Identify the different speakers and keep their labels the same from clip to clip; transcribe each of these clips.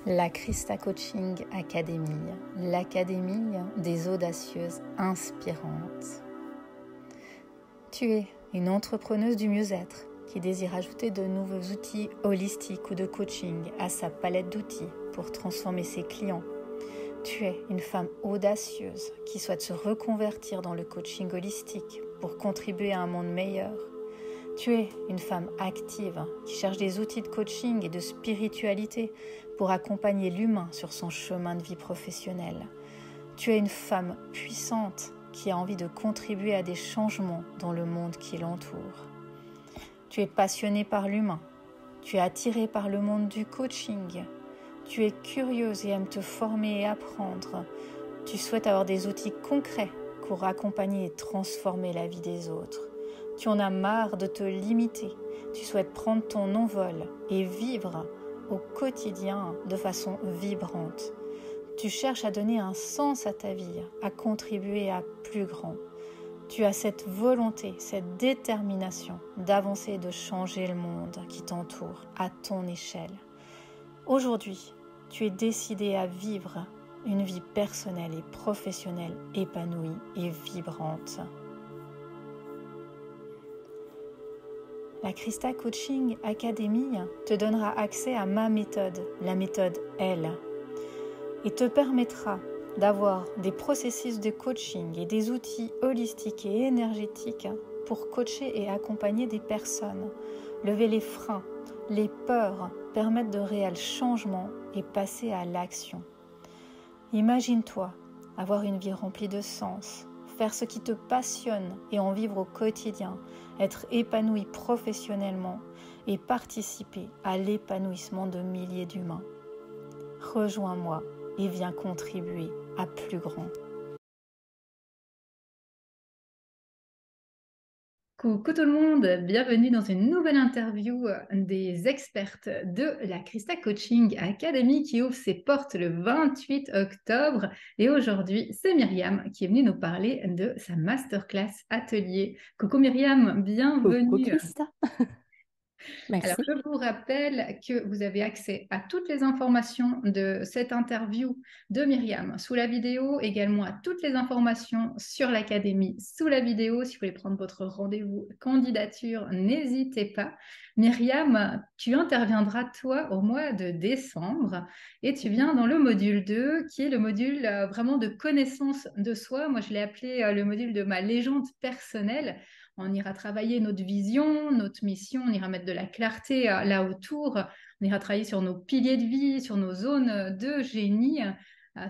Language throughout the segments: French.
Speaker 1: La Christa Coaching Academy, l'académie des audacieuses inspirantes. Tu es une entrepreneuse du mieux-être qui désire ajouter de nouveaux outils holistiques ou de coaching à sa palette d'outils pour transformer ses clients. Tu es une femme audacieuse qui souhaite se reconvertir dans le coaching holistique pour contribuer à un monde meilleur. Tu es une femme active qui cherche des outils de coaching et de spiritualité pour accompagner l'humain sur son chemin de vie professionnel. Tu es une femme puissante qui a envie de contribuer à des changements dans le monde qui l'entoure. Tu es passionnée par l'humain. Tu es attirée par le monde du coaching. Tu es curieuse et aimes te former et apprendre. Tu souhaites avoir des outils concrets pour accompagner et transformer la vie des autres. Tu en as marre de te limiter. Tu souhaites prendre ton envol et vivre au quotidien de façon vibrante. Tu cherches à donner un sens à ta vie, à contribuer à plus grand. Tu as cette volonté, cette détermination d'avancer et de changer le monde qui t'entoure à ton échelle. Aujourd'hui, tu es décidé à vivre une vie personnelle et professionnelle épanouie et vibrante. La Christa Coaching Academy te donnera accès à ma méthode, la méthode L, et te permettra d'avoir des processus de coaching et des outils holistiques et énergétiques pour coacher et accompagner des personnes, lever les freins, les peurs, permettre de réels changements et passer à l'action. Imagine-toi avoir une vie remplie de sens, faire ce qui te passionne et en vivre au quotidien, être épanoui professionnellement et participer à l'épanouissement de milliers d'humains. Rejoins-moi et viens contribuer à plus grand. Coucou tout le monde, bienvenue dans une nouvelle interview des expertes de la Christa Coaching Academy qui ouvre ses portes le 28 octobre. Et aujourd'hui, c'est Myriam qui est venue nous parler de sa masterclass atelier. Coucou Myriam, bienvenue.
Speaker 2: Coucou Christa. Merci.
Speaker 1: Alors, je vous rappelle que vous avez accès à toutes les informations de cette interview de Myriam sous la vidéo, également à toutes les informations sur l'académie sous la vidéo. Si vous voulez prendre votre rendez-vous candidature, n'hésitez pas. Myriam, tu interviendras toi au mois de décembre et tu viens dans le module 2 qui est le module vraiment de connaissance de soi. Moi, je l'ai appelé le module de ma légende personnelle. On ira travailler notre vision, notre mission, on ira mettre de la clarté là autour, on ira travailler sur nos piliers de vie, sur nos zones de génie,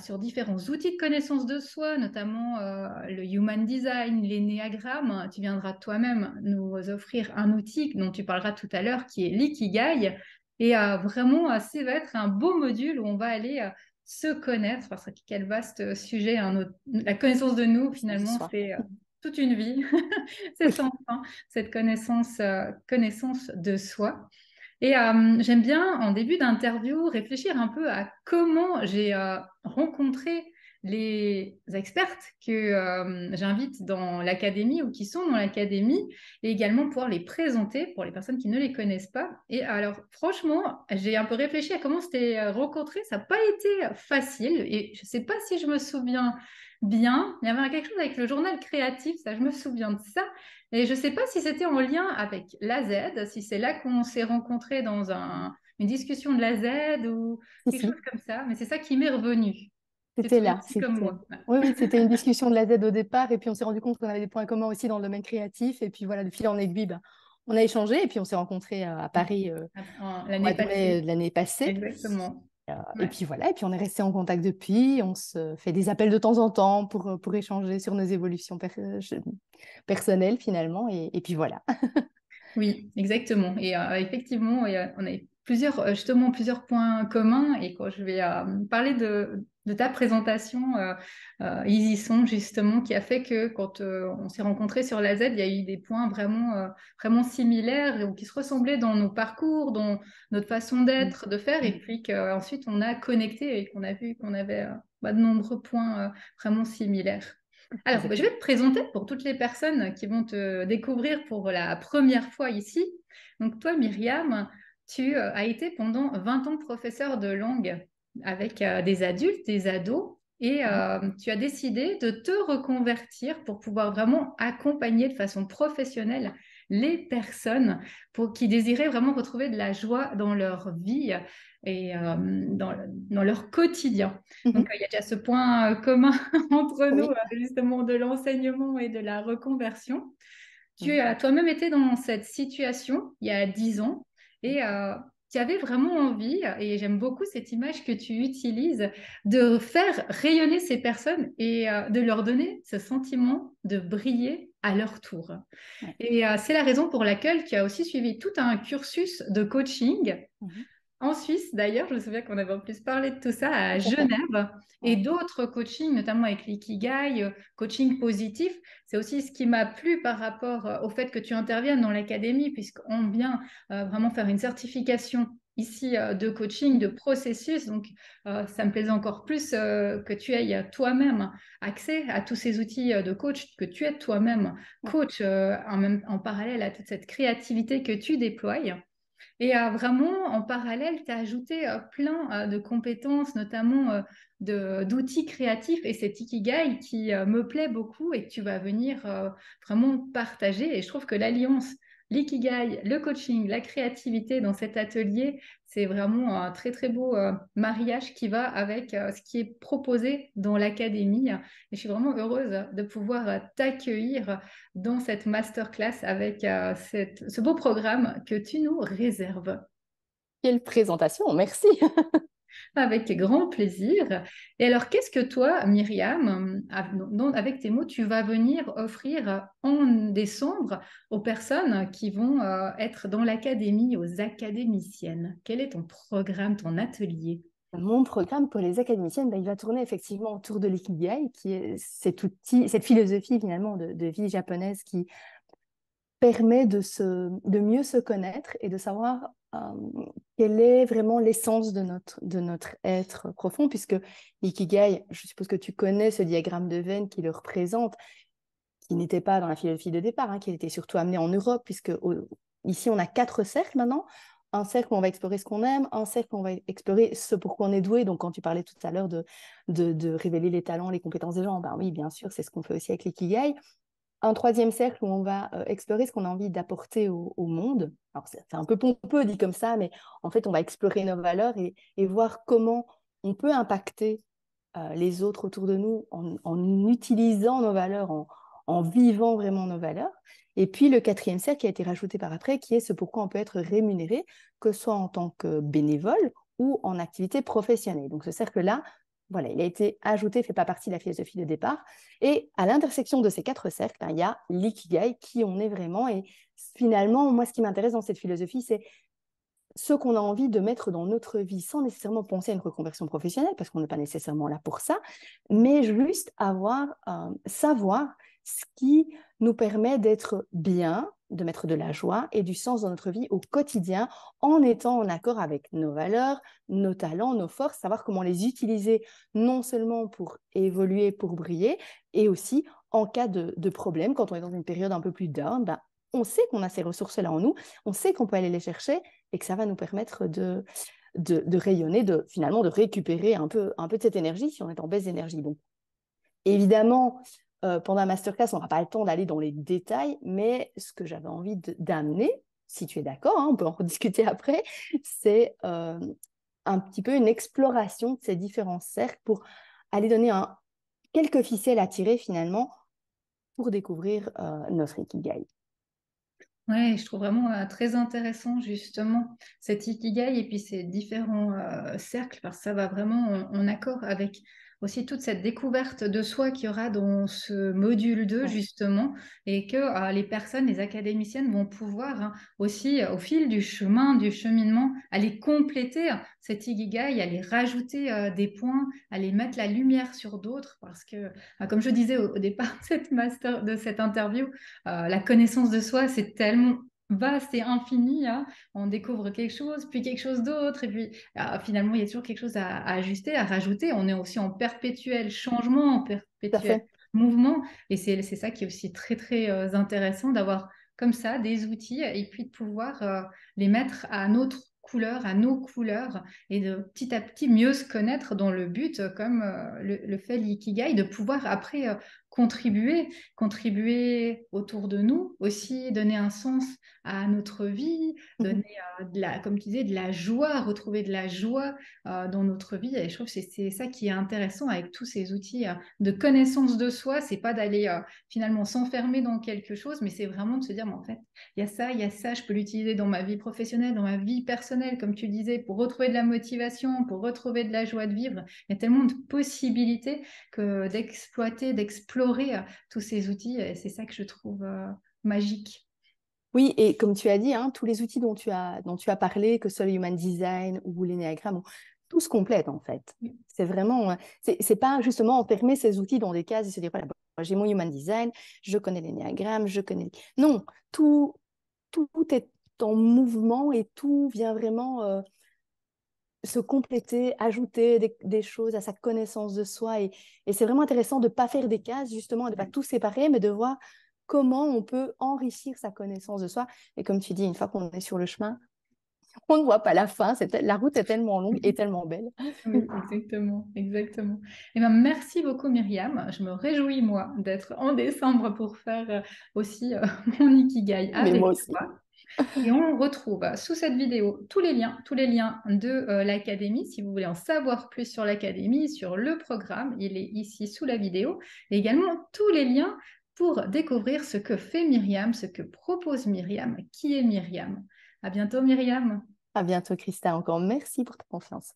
Speaker 1: sur différents outils de connaissance de soi, notamment le Human Design, l'énéagramme. Tu viendras toi-même nous offrir un outil dont tu parleras tout à l'heure qui est l'Ikigai. Et vraiment, ça va être un beau module où on va aller se connaître, parce que quel vaste sujet, la connaissance de nous, finalement, c'est toute une vie. C'est sans fin, cette connaissance de soi. Et j'aime bien, en début d'interview, réfléchir un peu à comment j'ai rencontré les expertes que j'invite dans l'académie ou qui sont dans l'académie, et également pouvoir les présenter pour les personnes qui ne les connaissent pas. Et alors, franchement, j'ai un peu réfléchi à comment c'était rencontré. Ça n'a pas été facile, et je ne sais pas si je me souviens bien. Il y avait quelque chose avec le journal créatif, ça, je me souviens de ça. Et je ne sais pas si c'était en lien avec l'AZ, si c'est là qu'on s'est rencontrés dans une discussion de l'AZ ou quelque chose comme ça, mais c'est ça qui m'est revenu. Tu te
Speaker 2: C'était
Speaker 1: souviens
Speaker 2: là.
Speaker 1: aussi comme moi.
Speaker 2: Oui, oui, c'était une discussion de la Z au départ et puis on s'est rendu compte qu'on avait des points communs aussi dans le domaine créatif et puis voilà, de fil en aiguille, on a échangé et puis on s'est rencontrés à Paris au mois
Speaker 1: L'année
Speaker 2: de mai
Speaker 1: passée.
Speaker 2: de l'année passée.
Speaker 1: Exactement.
Speaker 2: Et
Speaker 1: Ouais.
Speaker 2: puis voilà, et puis on est resté en contact depuis, on se fait des appels de temps en temps pour échanger sur nos évolutions personnelles finalement et puis voilà.
Speaker 1: Oui, exactement. Et effectivement, on a justement plusieurs points communs. Et quand je vais parler de ta présentation, ils y sont justement, qui a fait que quand on s'est rencontrés sur la Z, il y a eu des points vraiment similaires ou qui se ressemblaient dans nos parcours, dans notre façon d'être, de faire. Et puis qu'ensuite, on a connecté et qu'on a vu qu'on avait de nombreux points vraiment similaires. Alors, je vais te présenter pour toutes les personnes qui vont te découvrir pour la première fois ici. Donc, toi, Myriam, tu as été pendant 20 ans professeur de langue. avec des adultes, des ados, et tu as décidé de te reconvertir pour pouvoir vraiment accompagner de façon professionnelle les personnes qui désiraient vraiment retrouver de la joie dans leur vie et dans leur quotidien. Donc,
Speaker 2: Mhm.
Speaker 1: il y a déjà ce point commun entre nous,
Speaker 2: Oui.
Speaker 1: justement, de l'enseignement et de la reconversion. Tu
Speaker 2: Mhm.
Speaker 1: as toi-même été dans cette situation il y a 10 ans et tu avais vraiment envie, et j'aime beaucoup cette image que tu utilises, de faire rayonner ces personnes et de leur donner ce sentiment de briller à leur tour.
Speaker 2: Ouais.
Speaker 1: Et c'est la raison pour laquelle tu as aussi suivi tout un cursus de coaching
Speaker 2: Mhm.
Speaker 1: en Suisse, d'ailleurs. Je me souviens qu'on avait en plus parlé de tout ça à
Speaker 2: Tout à fait.
Speaker 1: Genève, et
Speaker 2: Ouais.
Speaker 1: d'autres coachings, notamment avec l'ikigai, coaching positif. C'est aussi ce qui m'a plu par rapport au fait que tu interviennes dans l'académie, puisqu'on vient vraiment faire une certification ici de coaching, de processus. Donc, ça me plaisait encore plus que tu aies toi-même accès à tous ces outils de coach, que tu es toi-même
Speaker 2: Ouais.
Speaker 1: coach en parallèle à toute cette créativité que tu déploies. Et vraiment, en parallèle, tu as ajouté plein de compétences, notamment d'outils créatifs et cet ikigai qui me plaît beaucoup et que tu vas venir vraiment partager. Et je trouve que l'alliance, l'ikigai, le coaching, la créativité dans cet atelier, c'est vraiment un très très beau mariage qui va avec ce qui est proposé dans l'académie. Et je suis vraiment heureuse de pouvoir t'accueillir dans cette masterclass avec ce beau programme que tu nous réserves.
Speaker 2: Quelle présentation, merci.
Speaker 1: Avec grand plaisir. Et alors, qu'est-ce que toi, Myriam, avec tes mots, tu vas venir offrir en décembre aux personnes qui vont être dans l'académie, aux académiciennes? Quel est ton programme, ton atelier?
Speaker 2: Mon programme pour les académiciennes, il va tourner effectivement autour de l'ikigai, qui est cet outil, cette philosophie finalement de vie japonaise qui permet de mieux se connaître et de savoir quelle est vraiment l'essence de notre être profond, puisque l'ikigai, je suppose que tu connais ce diagramme de Venn qui le représente, qui n'était pas dans la philosophie de départ, qui était surtout amené en Europe, puisque ici on a 4 cercles maintenant. Un cercle où on va explorer ce qu'on aime, un cercle où on va explorer ce pour quoi on est doué. Donc, quand tu parlais tout à l'heure de révéler les talents, les compétences des gens, ben oui, bien sûr, c'est ce qu'on fait aussi avec l'ikigai. Un troisième cercle où on va explorer ce qu'on a envie d'apporter au monde. Alors, c'est un peu pompeux dit comme ça, mais en fait, on va explorer nos valeurs et voir comment on peut impacter les autres autour de nous en utilisant nos valeurs, en vivant vraiment nos valeurs. Et puis, le quatrième cercle qui a été rajouté par après, qui est ce pourquoi on peut être rémunéré, que ce soit en tant que bénévole ou en activité professionnelle. Donc, ce cercle-là, voilà, il a été ajouté, ne fait pas partie de la philosophie de départ. Et à l'intersection de ces 4 cercles, il y a l'ikigai, qui on est vraiment. Et finalement, moi, ce qui m'intéresse dans cette philosophie, c'est ce qu'on a envie de mettre dans notre vie sans nécessairement penser à une reconversion professionnelle, parce qu'on n'est pas nécessairement là pour ça, mais juste savoir ce qui nous permet d'être bien, de mettre de la joie et du sens dans notre vie au quotidien, en étant en accord avec nos valeurs, nos talents, nos forces, savoir comment les utiliser non seulement pour évoluer, pour briller, et aussi en cas de problème, quand on est dans une période un peu plus down, on sait qu'on a ces ressources-là en nous, on sait qu'on peut aller les chercher et que ça va nous permettre de rayonner, finalement de récupérer un peu de cette énergie si on est en baisse d'énergie. Donc, évidemment, pendant la masterclass, on n'aura pas le temps d'aller dans les détails, mais ce que j'avais envie d'amener, si tu es d'accord, on peut en rediscuter après, c'est un petit peu une exploration de ces différents cercles pour aller donner quelques ficelles à tirer finalement pour découvrir notre ikigai.
Speaker 1: Ouais, je trouve vraiment très intéressant justement cet ikigai et puis ces différents cercles, parce que ça va vraiment en accord avec aussi toute cette découverte de soi qu'il y aura dans ce module 2
Speaker 2: Ouais,
Speaker 1: justement, et que les personnes, les académiciennes vont pouvoir aussi au fil du chemin, du cheminement, aller compléter cet ikigai, aller rajouter des points, aller mettre la lumière sur d'autres, parce que comme je disais au départ de cette interview, la connaissance de soi, c'est tellement vaste et infini, hein. On découvre quelque chose, puis quelque chose d'autre, et puis finalement, il y a toujours quelque chose à ajuster, à rajouter. On est aussi en perpétuel changement, en
Speaker 2: tout à
Speaker 1: perpétuel
Speaker 2: fait.
Speaker 1: mouvement, et c'est ça qui est aussi très, très intéressant d'avoir comme ça des outils et puis de pouvoir les mettre à notre couleurs, à nos couleurs, et de petit à petit mieux se connaître dans le but, comme le fait l'ikigai, de pouvoir après contribuer autour de nous, aussi donner un sens à notre vie, donner comme tu disais, de la joie, retrouver de la joie dans notre vie. Et je trouve que c'est ça qui est intéressant avec tous ces outils de connaissance de soi. C'est pas d'aller finalement s'enfermer dans quelque chose, mais c'est vraiment de se dire, mais en fait, il y a ça, je peux l'utiliser dans ma vie professionnelle, dans ma vie personnelle, comme tu disais, pour retrouver de la motivation, pour retrouver de la joie de vivre. Il y a tellement de possibilités que d'exploiter, d'explorer tous ces outils. Et c'est ça que je trouve magique.
Speaker 2: Oui, et comme tu as dit, hein, tous les outils dont tu as parlé, que ce soit le Human Design ou l'énéagramme, tout se complète en fait. C'est vraiment, c'est pas justement enfermer ces outils dans des cases et se dire, voilà, bon, j'ai mon Human Design, je connais l'énéagramme, je connais... Non, tout est en mouvement et tout vient vraiment se compléter, ajouter des choses à sa connaissance de soi. Et c'est vraiment intéressant de ne pas faire des cases, justement, de ne pas tout séparer, mais de voir comment on peut enrichir sa connaissance de soi. Et comme tu dis, une fois qu'on est sur le chemin, on ne voit pas la fin. La route est tellement longue et tellement belle.
Speaker 1: Oui, exactement, exactement. Eh ben, merci beaucoup Myriam. Je me réjouis moi d'être en décembre pour faire aussi mon Ikigai
Speaker 2: Mais
Speaker 1: avec
Speaker 2: moi aussi.
Speaker 1: toi. Et on retrouve sous cette vidéo tous les liens de l'académie. Si vous voulez en savoir plus sur l'académie, sur le programme, il est ici sous la vidéo. Et également tous les liens pour découvrir ce que fait Myriam, ce que propose Myriam, qui est Myriam. À bientôt Myriam.
Speaker 2: À bientôt, Christa. Encore merci pour ta confiance.